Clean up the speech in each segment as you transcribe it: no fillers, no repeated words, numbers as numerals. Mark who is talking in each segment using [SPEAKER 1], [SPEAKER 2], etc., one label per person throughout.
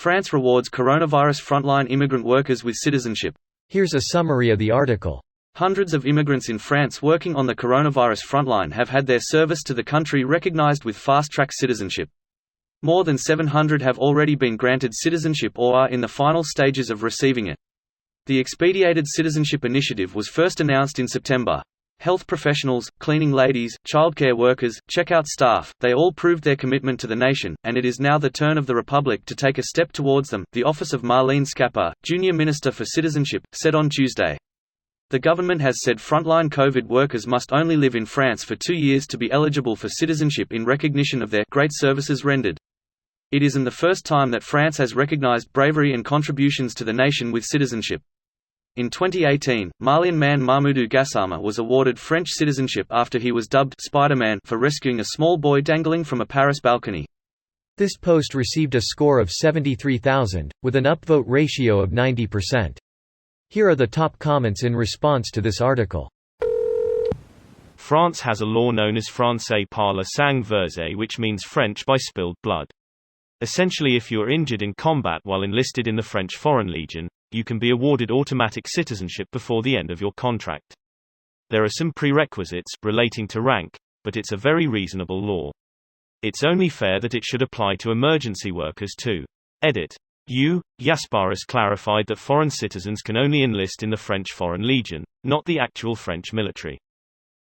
[SPEAKER 1] France rewards coronavirus frontline immigrant workers with citizenship.
[SPEAKER 2] Here's a summary of the article.
[SPEAKER 1] Hundreds of immigrants in France working on the coronavirus frontline have had their service to the country recognized with fast-track citizenship. More than 700 have already been granted citizenship or are in the final stages of receiving it. The expedited citizenship initiative was first announced in September. Health professionals, cleaning ladies, childcare workers, checkout staff, they all proved their commitment to the nation, and it is now the turn of the Republic to take a step towards them, the office of Marlene Schiappa, Junior Minister for Citizenship, said on Tuesday. The government has said frontline COVID workers must only live in France for 2 years to be eligible for citizenship in recognition of their great services rendered. It isn't the first time that France has recognized bravery and contributions to the nation with citizenship. In 2018, Malian man Mamoudou Gassama was awarded French citizenship after he was dubbed Spider-Man for rescuing a small boy dangling from a Paris balcony.
[SPEAKER 2] This post received a score of 73,000, with an upvote ratio of 90%. Here are the top comments in response to this article.
[SPEAKER 3] France has a law known as Français par le sang versé, which means French by spilled blood. Essentially, if you are injured in combat while enlisted in the French Foreign Legion, you can be awarded automatic citizenship before the end of your contract. There are some prerequisites relating to rank, but it's a very reasonable law. It's only fair that it should apply to emergency workers too. Edit. Jasparis clarified that foreign citizens can only enlist in the French Foreign Legion, not the actual French military.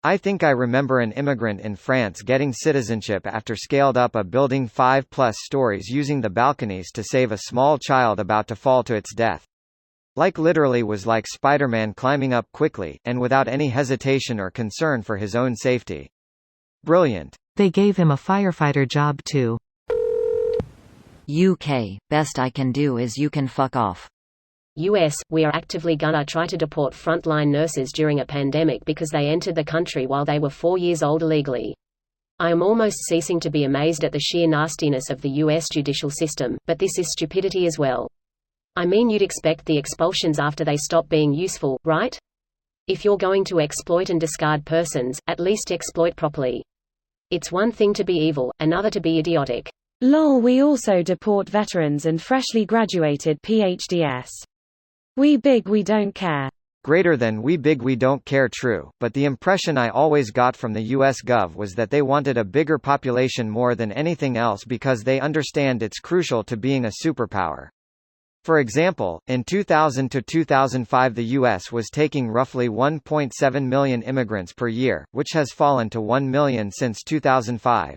[SPEAKER 4] I think I remember an immigrant in France getting citizenship after scaled up a building 5+ stories using the balconies to save a small child about to fall to its death. Like literally was like Spider-Man climbing up quickly, and without any hesitation or concern for his own safety. Brilliant.
[SPEAKER 5] They gave him a firefighter job too.
[SPEAKER 6] UK, best I can do is you can fuck off.
[SPEAKER 7] US, we are actively gonna try to deport frontline nurses during a pandemic because they entered the country while they were 4 years old illegally. I am almost ceasing to be amazed at the sheer nastiness of the US judicial system, but this is stupidity as well. I mean, you'd expect the expulsions after they stop being useful, right? If you're going to exploit and discard persons, at least exploit properly. It's one thing to be evil, another to be idiotic.
[SPEAKER 8] Lol, we also deport veterans and freshly graduated PhDs. We big we don't care.
[SPEAKER 4] Greater than we big we don't care. True, but the impression I always got from the US Gov was that they wanted a bigger population more than anything else because they understand it's crucial to being a superpower. For example, in 2000 to 2005 the US was taking roughly 1.7 million immigrants per year, which has fallen to 1 million since 2005.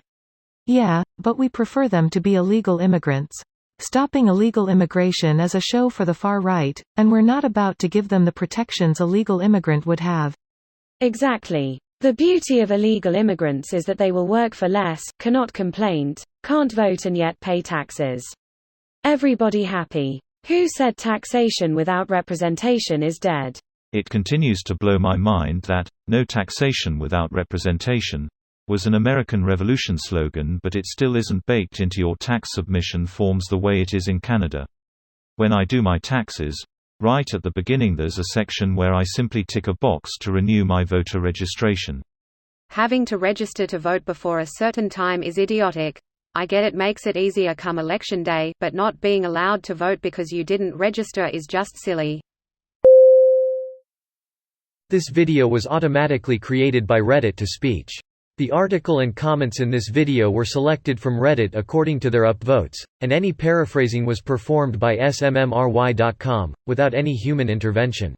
[SPEAKER 5] Yeah, but we prefer them to be illegal immigrants. Stopping illegal immigration is a show for the far right, and we're not about to give them the protections a legal immigrant would have.
[SPEAKER 8] Exactly. The beauty of illegal immigrants is that they will work for less, cannot complain, can't vote and yet pay taxes. Everybody happy. Who said taxation without representation is dead?
[SPEAKER 9] It continues to blow my mind that, "No taxation without representation," was an American Revolution slogan, but it still isn't baked into your tax submission forms the way it is in Canada. When I do my taxes, right at the beginning there's a section where I simply tick a box to renew my voter registration.
[SPEAKER 10] Having to register to vote before a certain time is idiotic. I get it makes it easier come election day, but not being allowed to vote because you didn't register is just silly.
[SPEAKER 2] This video was automatically created by Reddit to speech. The article and comments in this video were selected from Reddit according to their upvotes, and any paraphrasing was performed by smmry.com, without any human intervention.